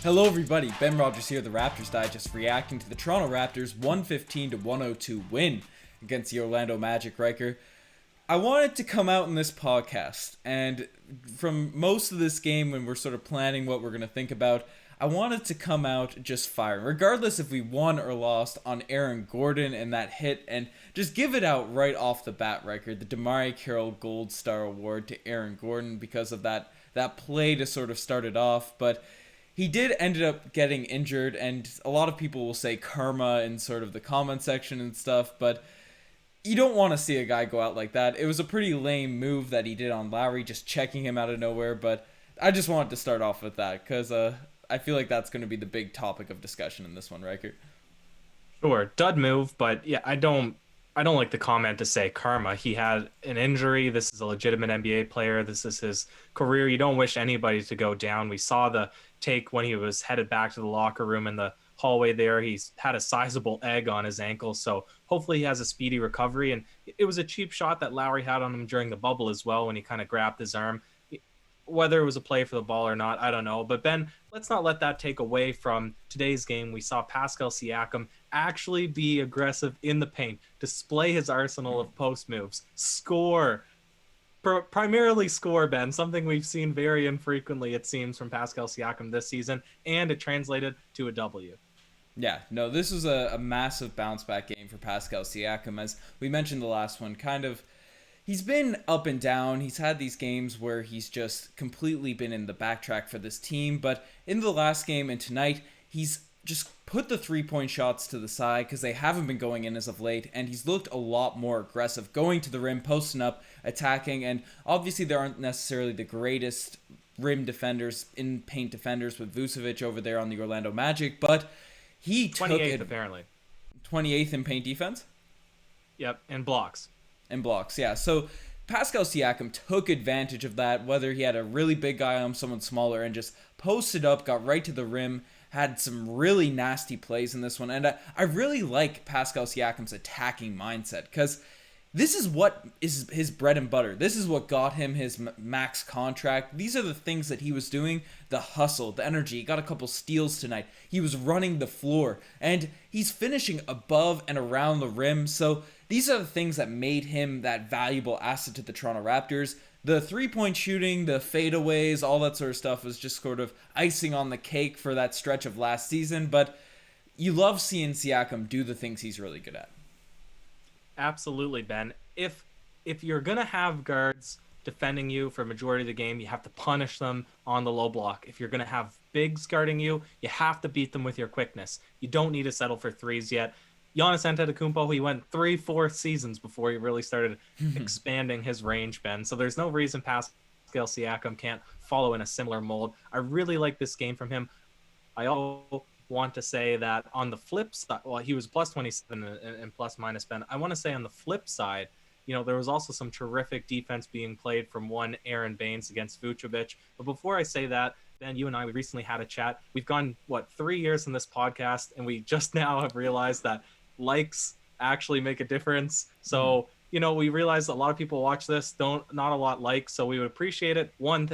Hello everybody, Ben Rogers here, the Raptors Digest, reacting to the Toronto Raptors 115-102 win against the Orlando Magic. Riker, I wanted to come out in this podcast, and from most of this game when we're sort of planning what we're going to think about, I wanted to come out just firing, regardless if we won or lost, on Aaron Gordon and that hit, and just give it out right off the bat, Riker, the Damari Carroll Gold Star Award to Aaron Gordon because of that play to sort of start it off. But he did end up getting injured, and a lot of people will say karma in sort of the comment section and stuff, but you don't want to see a guy go out like that. It was a pretty lame move that he did on Lowry, just checking him out of nowhere, but I just wanted to start off with that, because I feel like that's going to be the big topic of discussion in this one, Riker. Sure, dud move, but yeah, I don't like the comment to say karma. He had an injury. This is a legitimate NBA player. This is his career. You don't wish anybody to go down. We saw the take when he was headed back to the locker room in the hallway there. He's had a sizable egg on his ankle, so hopefully he has a speedy recovery. And it was a cheap shot that Lowry had on him during the bubble as well when he kind of grabbed his arm. Whether it was a play for the ball or not, I don't know. But Ben, let's not let that take away from today's game. We saw Pascal Siakam actually be aggressive in the paint, display his arsenal of post moves, score, primarily score, Ben, something we've seen very infrequently, it seems, from Pascal Siakam this season, and it translated to a W. Yeah, no, this was a massive bounce back game for Pascal Siakam. As we mentioned the last one, he's been up and down. He's had these games where he's just completely been in the backtrack for this team. But in the last game and tonight, he's just put the three-point shots to the side because they haven't been going in as of late. And he's looked a lot more aggressive, going to the rim, posting up, attacking. And obviously there aren't necessarily the greatest rim defenders, in paint defenders with Vucevic over there on the Orlando Magic. But he took 28th, apparently. 28th in paint defense? Yep, and blocks. And blocks, yeah. So Pascal Siakam took advantage of that, whether he had a really big guy on someone smaller and just posted up, got right to the rim, had some really nasty plays in this one. And I really like Pascal Siakam's attacking mindset, because this is what is his bread and butter. This is what got him his max contract. These are the things that he was doing, the hustle, the energy. He got a couple steals tonight. He was running the floor, and he's finishing above and around the rim. So these are the things that made him that valuable asset to the Toronto Raptors. The three-point shooting, the fadeaways, all that sort of stuff was just sort of icing on the cake for that stretch of last season. But you love seeing Siakam do the things he's really good at. Absolutely, Ben. If you're going to have guards defending you for a majority of the game, you have to punish them on the low block. If you're going to have bigs guarding you, you have to beat them with your quickness. You don't need to settle for threes yet. Giannis Antetokounmpo, he went 3-4 seasons before he really started expanding his range, Ben. So there's no reason Pascal Siakam can't follow in a similar mold. I really like this game from him. I also want to say that on the flip side, well, he was plus 27 and plus minus, Ben. I want to say on the flip side, there was also some terrific defense being played from one Aaron Baines against Vucevic. But before I say that, Ben, you and I, we recently had a chat. We've gone, 3 years in this podcast, and we just now have realized that likes actually make a difference. So, we realize a lot of people watch this, not a lot like, so we would appreciate it. One,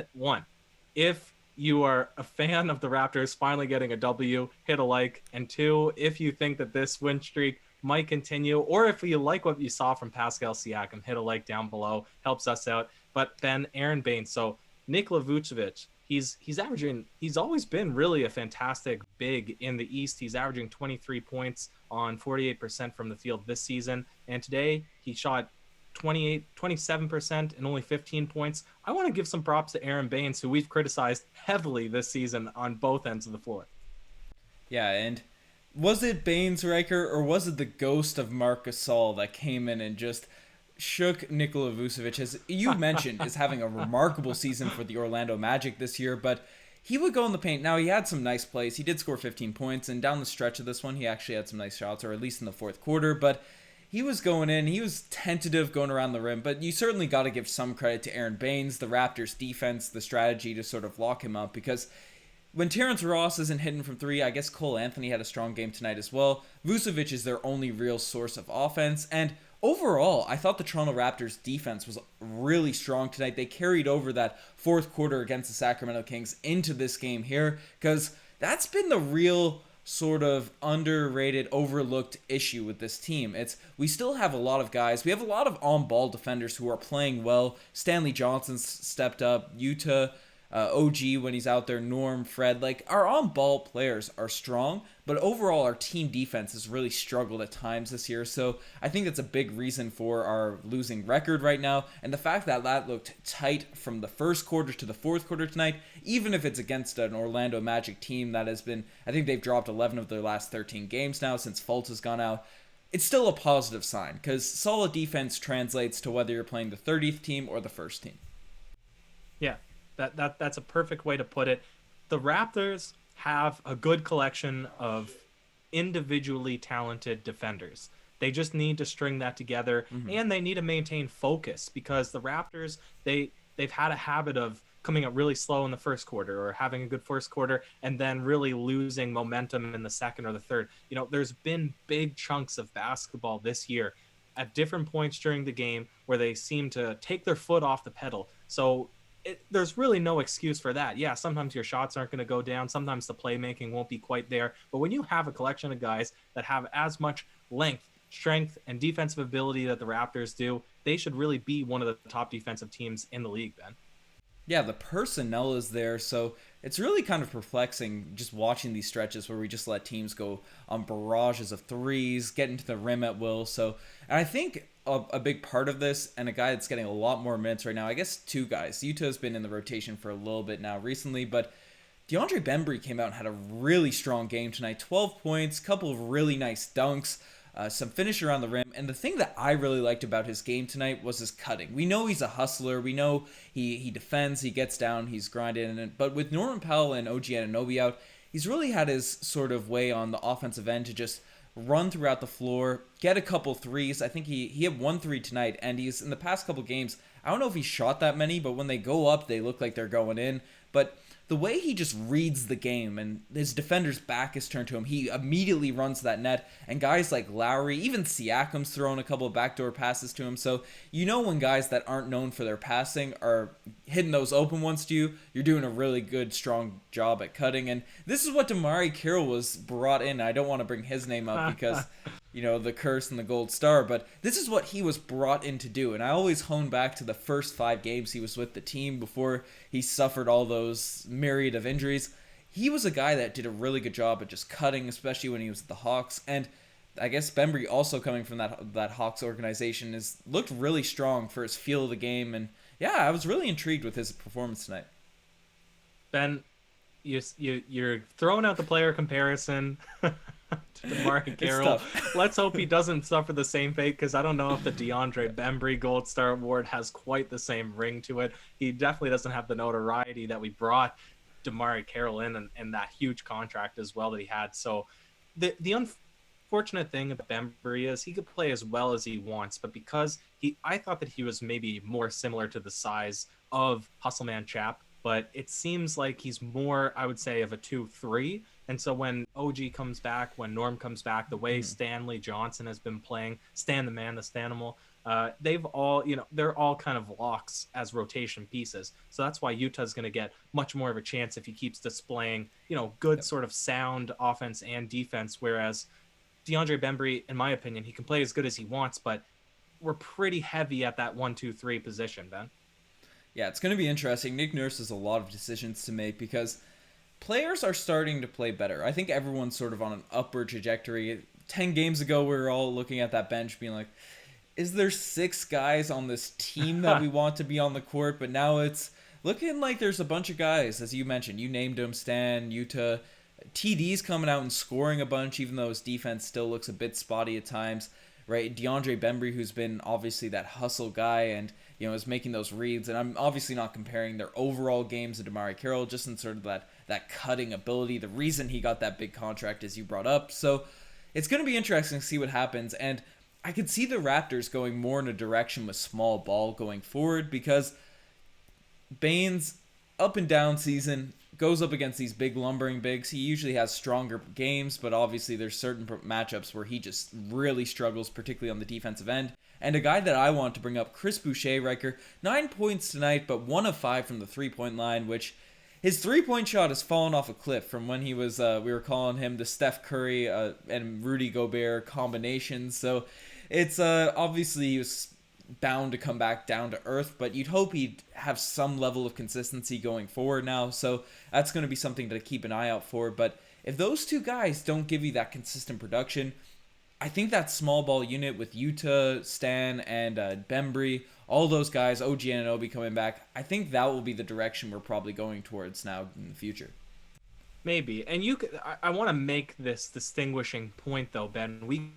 if you are a fan of the Raptors finally getting a W, hit a like. And two, if you think that this win streak might continue, or if you like what you saw from Pascal Siakam, hit a like down below, helps us out. But Ben, Aaron Baines, so Nikola Vucevic, he's always been really a fantastic big in the East. He's averaging 23 points on 48% from the field this season. And today he shot 27% and only 15 points. I want to give some props to Aaron Baines, who we've criticized heavily this season on both ends of the floor. Yeah, and was it Baines, Riker, or was it the ghost of Marc Gasol that came in and just shook Nikola Vucevic, as you mentioned, is having a remarkable season for the Orlando Magic this year, but he would go in the paint. Now, he had some nice plays. He did score 15 points, and down the stretch of this one, he actually had some nice shots, or at least in the fourth quarter, but he was going in. He was tentative going around the rim, but you certainly got to give some credit to Aaron Baines, the Raptors' defense, the strategy to sort of lock him up, because when Terrence Ross isn't hitting from three, I guess Cole Anthony had a strong game tonight as well. Vucevic is their only real source of offense, and overall, I thought the Toronto Raptors defense was really strong tonight. They carried over that fourth quarter against the Sacramento Kings into this game here, because that's been the real sort of underrated, overlooked issue with this team. We still have a lot of guys. We have a lot of on-ball defenders who are playing well. Stanley Johnson's stepped up. Yuta, OG when he's out there, Norm, Fred. Like, our on-ball players are strong, but overall our team defense has really struggled at times this year. So I think that's a big reason for our losing record right now. And the fact that that looked tight from the first quarter to the fourth quarter tonight, even if it's against an Orlando Magic team that has been, I think they've dropped 11 of their last 13 games now since Fultz has gone out. It's still a positive sign because solid defense translates to whether you're playing the 30th team or the first team. Yeah. That's a perfect way to put it. The Raptors have a good collection of individually talented defenders. They just need to string that together, and they need to maintain focus because the Raptors, they've had a habit of coming up really slow in the first quarter or having a good first quarter and then really losing momentum in the second or the third. You know, there's been big chunks of basketball this year at different points during the game where they seem to take their foot off the pedal. So there's really no excuse for that. Yeah, sometimes your shots aren't going to go down. Sometimes the playmaking won't be quite there. But when you have a collection of guys that have as much length, strength, and defensive ability that the Raptors do, they should really be one of the top defensive teams in the league, Ben. Yeah, the personnel is there, so it's really kind of perplexing just watching these stretches where we just let teams go on barrages of threes, get into the rim at will. So, and I think a big part of this, and a guy that's getting a lot more minutes right now, I guess two guys. Yuta's been in the rotation for a little bit now recently, but DeAndre Bembry came out and had a really strong game tonight. 12 points, couple of really nice dunks, some finish around the rim. And the thing that I really liked about his game tonight was his cutting. We know he's a hustler. We know he defends, he gets down, he's grinding. But with Norman Powell and OG Anunoby out, he's really had his sort of way on the offensive end to just run throughout the floor, get a couple threes. I think he had 1 3 tonight, and he's in the past couple games, I don't know if he shot that many, but when they go up, they look like they're going in. But the way he just reads the game and his defender's back is turned to him, he immediately runs to that net. And guys like Lowry, even Siakam's throwing a couple of backdoor passes to him. So you know when guys that aren't known for their passing are hitting those open ones to you, you're doing a really good, strong job at cutting. And this is what DeMarre Carroll was brought in. I don't want to bring his name up because, you know, the curse and the gold star, but this is what he was brought in to do. And I always hone back to the first 5 games he was with the team before he suffered all those myriad of injuries. He was a guy that did a really good job at just cutting, especially when he was at the Hawks. And I guess Bembry, also coming from that Hawks organization, looked really strong for his feel of the game. And yeah, I was really intrigued with his performance tonight. Ben, you're throwing out the player comparison to DeMarre Carroll. Let's hope he doesn't suffer the same fate, because I don't know if the DeAndre Bembry Gold Star Award has quite the same ring to it. He definitely doesn't have the notoriety that we brought DeMarre Carroll in, and that huge contract as well that he had. So the unfortunate thing about Bembry is he could play as well as he wants, but because I thought that he was maybe more similar to the size of Hustleman Chap, but it seems like he's more, I would say, of a 2-3. And so when OG comes back, when Norm comes back, the way Stanley Johnson has been playing, Stan the Man, the Stanimal, they've all, they're all kind of locks as rotation pieces. So that's why Utah's going to get much more of a chance if he keeps displaying, good sort of sound offense and defense. Whereas DeAndre Bembry, in my opinion, he can play as good as he wants, but we're pretty heavy at that 1-2-3 position, Ben. Yeah, it's going to be interesting. Nick Nurse has a lot of decisions to make because players are starting to play better. I think everyone's sort of on an upward trajectory. 10 games ago, we were all looking at that bench being like, is there 6 guys on this team that we want to be on the court? But now it's looking like there's a bunch of guys, as you mentioned. You named them, Stan, Yuta. TD's coming out and scoring a bunch, even though his defense still looks a bit spotty at times. Right, DeAndre Bembry, who's been obviously that hustle guy and, is making those reads. And I'm obviously not comparing their overall games to DeMarre Carroll, just in sort of that cutting ability. The reason he got that big contract, as you brought up. So it's going to be interesting to see what happens. And I could see the Raptors going more in a direction with small ball going forward, because Baines, up and down season, goes up against these big lumbering bigs. He usually has stronger games, but obviously there's certain matchups where he just really struggles, particularly on the defensive end. And a guy that I want to bring up, Chris Boucher, Riker, 9 points tonight, but 1 of 5 from the 3-point line, which his 3-point shot has fallen off a cliff from when he was, we were calling him the Steph Curry and Rudy Gobert combination. So it's obviously he was bound to come back down to earth, but you'd hope he'd have some level of consistency going forward now. So that's going to be something to keep an eye out for. But if those two guys don't give you that consistent production, I think that small ball unit with Yuta, Stan, and Bembry, all those guys, OG Anunoby coming back, I think that will be the direction we're probably going towards now in the future. Maybe. And I want to make this distinguishing point, though, Ben. We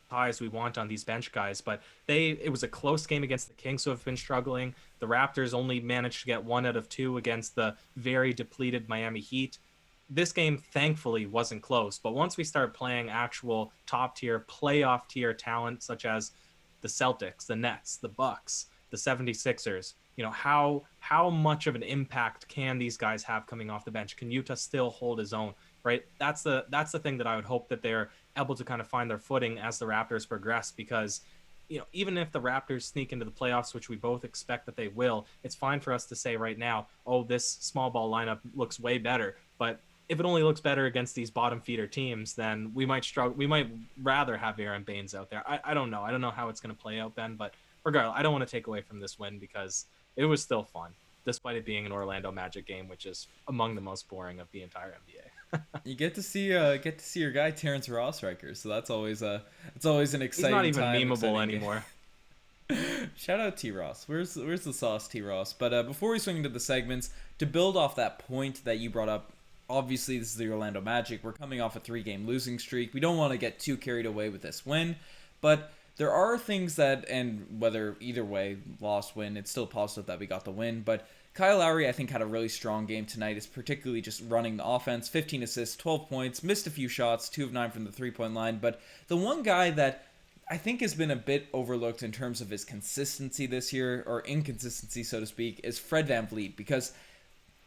highs we want on these bench guys, but it was a close game against the Kings, who have been struggling. The Raptors only managed to get 1 out of 2 against the very depleted Miami Heat. This game, thankfully, wasn't close. But once we start playing actual top-tier, playoff-tier talent, such as the Celtics, the Nets, the Bucks, the 76ers, how much of an impact can these guys have coming off the bench? Can Yuta still hold his own, right? That's the thing that I would hope that they're able to kind of find their footing as the Raptors progress, because even if the Raptors sneak into the playoffs, which we both expect that they will, it's fine for us to say right now, oh, this small ball lineup looks way better. But if it only looks better against these bottom feeder teams, then we might struggle. We might rather have Aaron Baines out there. I don't know. I don't know how it's going to play out, Ben, but regardless, I don't want to take away from this win because it was still fun, despite it being an Orlando Magic game, which is among the most boring of the entire NBA. You get to see your guy Terrence Ross, Riker, so that's always an exciting. He's not even time, memeable anymore. Shout out T Ross. Where's the sauce, T Ross? But before we swing into the segments, to build off that point that you brought up, obviously this is the Orlando Magic. We're coming off a 3-game losing streak. We don't want to get too carried away with this win, but there are things that, and whether either way, loss, win, it's still positive that we got the win. But Kyle Lowry, I think, had a really strong game tonight. Is particularly just running the offense. 15 assists, 12 points, missed a few shots, 2 of 9 from the 3-point line. But the one guy that I think has been a bit overlooked in terms of his consistency this year, or inconsistency, so to speak, is Fred VanVleet. Because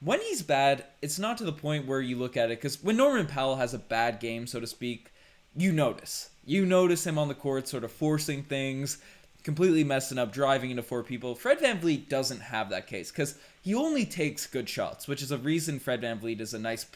when he's bad, it's not to the point where you look at it, because when Norman Powell has a bad game, so to speak, you notice. You notice him on the court sort of forcing things, completely messing up, driving into 4 people. Fred VanVleet doesn't have that case, because he only takes good shots, which is a reason Fred VanVleet is a nice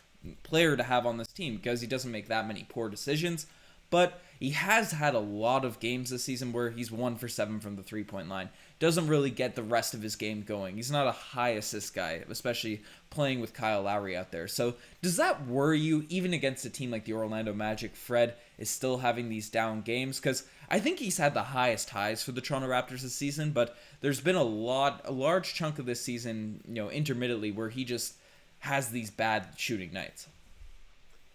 player to have on this team, because he doesn't make that many poor decisions. But he has had a lot of games this season where he's 1 for 7 from the 3-point line. Doesn't really get the rest of his game going. He's not a high assist guy, especially playing with Kyle Lowry out there. So does that worry you, even against a team like the Orlando Magic? Fred is still having these down games, because I think he's had the highest highs for the Toronto Raptors this season, but there's been a large chunk of this season, intermittently, where he just has these bad shooting nights.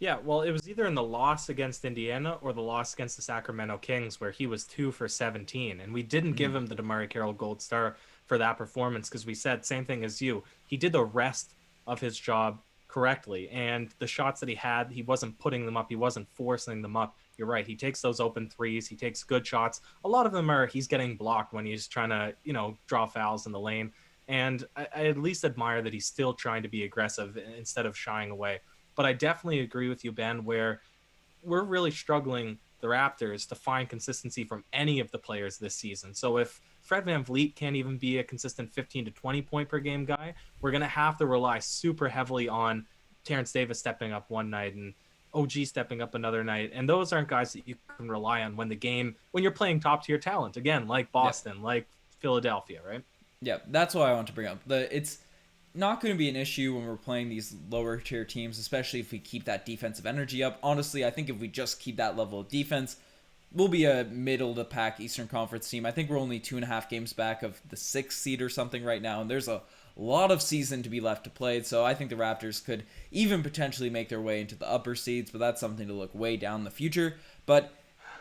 Yeah, well, it was either in the loss against Indiana or the loss against the Sacramento Kings where he was 2 for 17. And we didn't give him the DeMarre Carroll Gold Star for that performance because we said, same thing as you, he did the rest of his job correctly. And the shots that he had, he wasn't putting them up. He wasn't forcing them up. You're right. He takes those open threes. He takes good shots. A lot of them he's getting blocked when he's trying to, draw fouls in the lane. And I at least admire that he's still trying to be aggressive instead of shying away. But I definitely agree with you, Ben, where we're really struggling, the Raptors, to find consistency from any of the players this season. So if Fred VanVleet can't even be a consistent 15 to 20 point per game guy, we're going to have to rely super heavily on Terrence Davis stepping up one night and OG stepping up another night. And those aren't guys that you can rely on when you're playing top tier talent, again, like Boston, like Philadelphia, right? Yeah, that's what I want to bring up. It's not going to be an issue when we're playing these lower tier teams, especially if we keep that defensive energy up. Honestly, I think if we just keep that level of defense, we'll be a middle to pack Eastern Conference team. I think we're only 2.5 games back of the 6th seed or something right now, and there's a lot of season to be left to play. So I think the Raptors could even potentially make their way into the upper seeds, but that's something to look way down in the future. But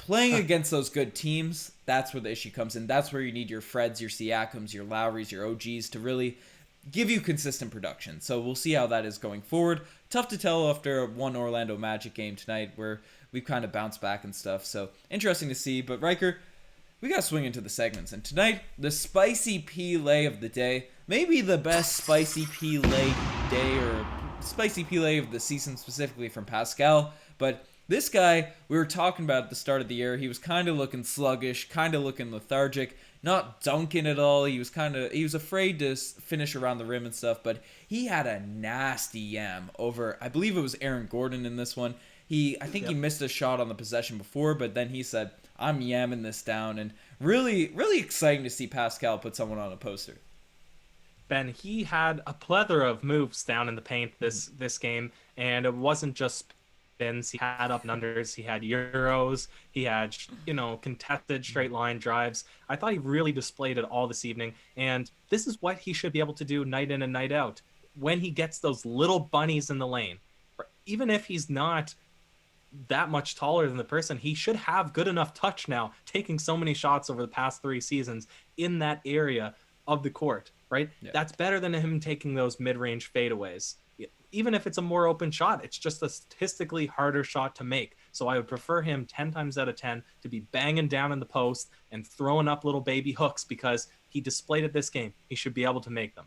playing against those good teams, that's where the issue comes in. That's where you need your Freds, your Siakams, your Lowrys, your OGs to really give you consistent production. So we'll see how that is going forward. Tough to tell after one Orlando Magic game tonight where we've kind of bounced back and stuff. So interesting to see. But Riker, we got to swing into the segments. And tonight, the spicy P-lay of the day. Maybe the best spicy P-lay day or spicy P-lay of the season specifically from Pascal. But this guy, we were talking about at the start of the year, he was kind of looking sluggish, kind of looking lethargic. not dunking at all. He was afraid to finish around the rim and stuff, but he had a nasty yam over, I believe it was Aaron Gordon in this one. I think he missed a shot on the possession before, but then he said, I'm yamming this down, and really, really exciting to see Pascal put someone on a poster. Ben, he had a plethora of moves down in the paint this game, and it wasn't just spins. He had up and unders, he had euros, he had contested straight line drives. I thought he really displayed it all this evening, and this is what he should be able to do night in and night out. When he gets those little bunnies in the lane, even if he's not that much taller than the person, he should have good enough touch now, taking so many shots over the past 3 seasons in that area of the court, right? Yeah. That's better than him taking those mid-range fadeaways. Even if it's a more open shot, it's just a statistically harder shot to make. So I would prefer him 10 times out of 10 to be banging down in the post and throwing up little baby hooks, because he displayed it this game. He should be able to make them.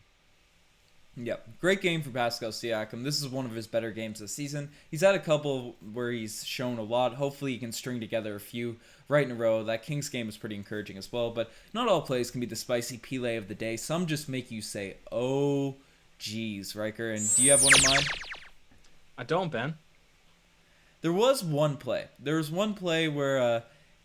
Yep, great game for Pascal Siakam. This is one of his better games this season. He's had a couple where he's shown a lot. Hopefully he can string together a few right in a row. That Kings game was pretty encouraging as well, but not all plays can be the spicy Pele of the day. Some just make you say, oh, geez, Ryker. And do you have one in mind? I don't, Ben. There was one play. There was one play where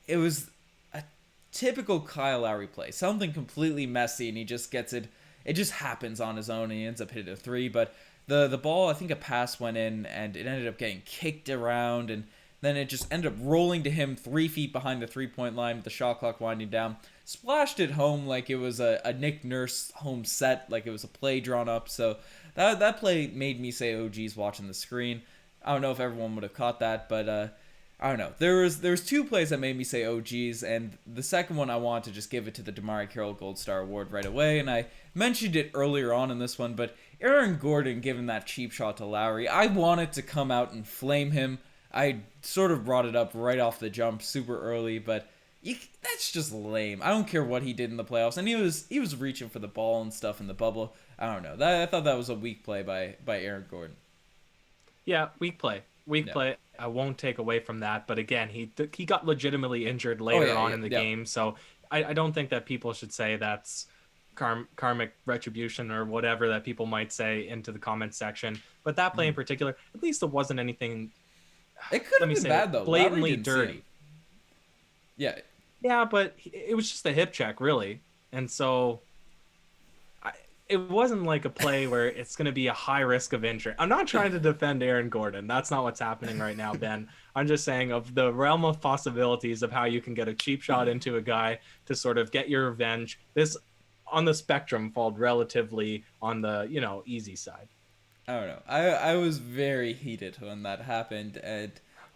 it was a typical Kyle Lowry play. Something completely messy, and he just gets it. It just happens on his own, and he ends up hitting a three. But the ball, I think a pass went in, and it ended up getting kicked around, and then it just ended up rolling to him 3 feet behind the three-point line with the shot clock winding down. Splashed it home like it was a Nick Nurse home set, like it was a play drawn up. So that play made me say, oh, geez, watching the screen. I don't know if everyone would have caught that, but I don't know. There was 2 plays that made me say, oh, geez, and the second one I want to just give it to the DeMar Carroll Gold Star Award right away, and I mentioned it earlier on in this one, but Aaron Gordon giving that cheap shot to Lowry, I wanted to come out and flame him. I sort of brought it up right off the jump super early, but that's just lame. I don't care what he did in the playoffs, and he was reaching for the ball and stuff in the bubble. I don't know. I thought that was a weak play by Aaron Gordon. Yeah, weak play. Play. I won't take away from that, but again, he got legitimately injured later on in the game, so I don't think that people should say that's karmic retribution or whatever that people might say into the comments section. But that play in particular, at least it wasn't anything. It could have been bad though. Blatantly dirty. Yeah. Yeah, but it was just a hip check, really, and so. It wasn't like a play where it's going to be a high risk of injury. I'm not trying to defend Aaron Gordon. That's not what's happening right now, Ben. I'm just saying of the realm of possibilities of how you can get a cheap shot into a guy to sort of get your revenge. This, on the spectrum, fall relatively on the, easy side. I don't know. I was very heated when that happened,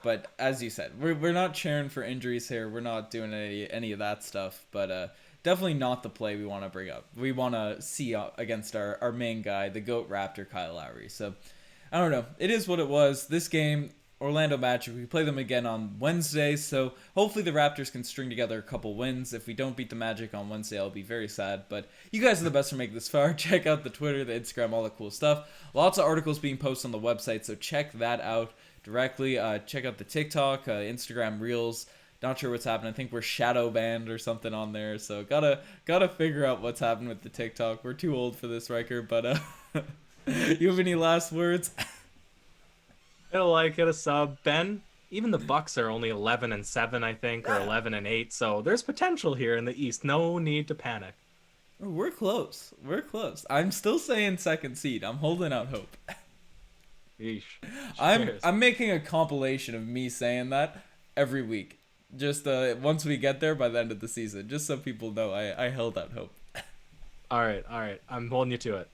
but as you said, we're not cheering for injuries here. We're not doing any of that stuff, but definitely not the play we want to bring up. We want to see against our main guy, the GOAT Raptor, Kyle Lowry. So, I don't know. It is what it was. This game, Orlando Magic, we play them again on Wednesday, so hopefully the Raptors can string together a couple wins. If we don't beat the Magic on Wednesday, I'll be very sad. But you guys are the best for making this far. Check out the Twitter, the Instagram, all the cool stuff. Lots of articles being posted on the website, so check that out directly. Check out the TikTok, Instagram Reels. Not sure what's happening. I think we're shadow banned or something on there. So gotta figure out what's happening with the TikTok. We're too old for this, Ryker. But you have any last words? Hit a sub, Ben. Even the Bucks are only 11-7, I think, or 11-8. So there's potential here in the East. No need to panic. We're close. I'm still saying second seed. I'm holding out hope. Yeesh. I'm making a compilation of me saying that every week. Just once we get there by the end of the season, just so people know I held out hope. All right. I'm holding you to it.